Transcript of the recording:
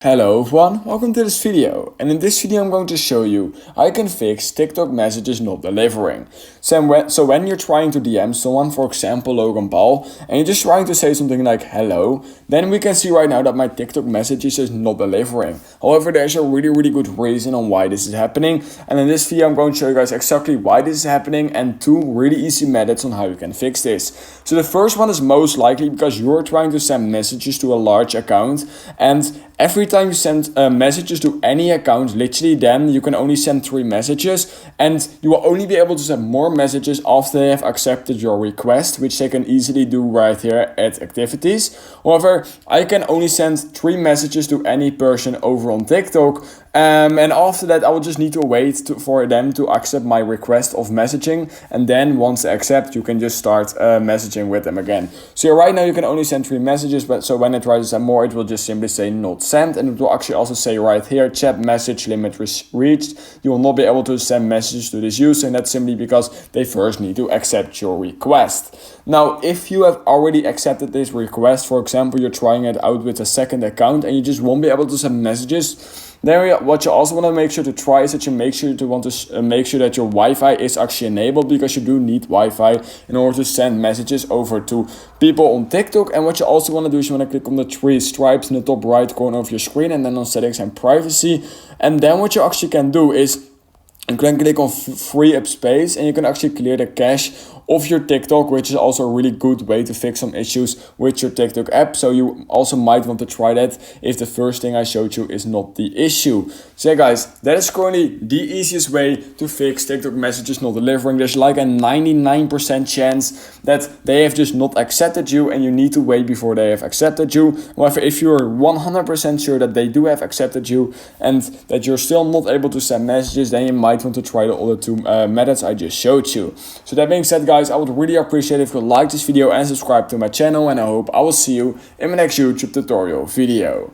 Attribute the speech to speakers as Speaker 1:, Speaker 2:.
Speaker 1: Hello everyone, welcome to this video, and in this video I'm going to show you how you can fix TikTok messages not delivering. So when you're trying to DM someone, for example Logan Paul, and you're just trying to say something like hello, then we can see right now that my TikTok messages is not delivering. However, there's a really good reason on why this is happening, and in this video I'm going to show you guys exactly why this is happening and two really easy methods on how you can fix this. So the first one is most likely because you're trying to send messages to a large account, and every time you send messages to any account, literally then you can only send 3 messages, and you will only be able to send more messages after they have accepted your request, which they can easily do right here at activities. However, I can only send 3 messages to any person over on TikTok, and after that I will just need to wait for them to accept my request of messaging, and then once they accept, you can just start messaging with them again. So right now you can only send 3 messages, but so when I try to send more, it will just simply say not sent, and it will actually also say right here chat message limit reached. You will not be able to send messages to this user, and that's simply because they first need to accept your request. Now, if you have already accepted this request, for example you're trying it out with a second account and you just won't be able to send messages, then what you also want to make sure to try is that you make sure that your Wi-Fi is actually enabled, because you do need Wi-Fi in order to send messages over to people on TikTok. And what you also want to do is you want to click on the 3 stripes in the top right corner of your screen, and then on settings and privacy. And then what you actually can do is you can click on free up space, and you can actually clear the cache of your TikTok, which is also a really good way to fix some issues with your TikTok app. So you also might want to try that if the first thing I showed you is not the issue. So yeah guys, that is currently the easiest way to fix TikTok messages not delivering. There's like a 99% chance that they have just not accepted you, and you need to wait before they have accepted you. However, if you're 100% sure that they do have accepted you and that you're still not able to send messages, then you might want to try the other 2 methods I just showed you. So that being said guys, I would really appreciate if you like this video and subscribe to my channel, and I hope I will see you in my next YouTube tutorial video.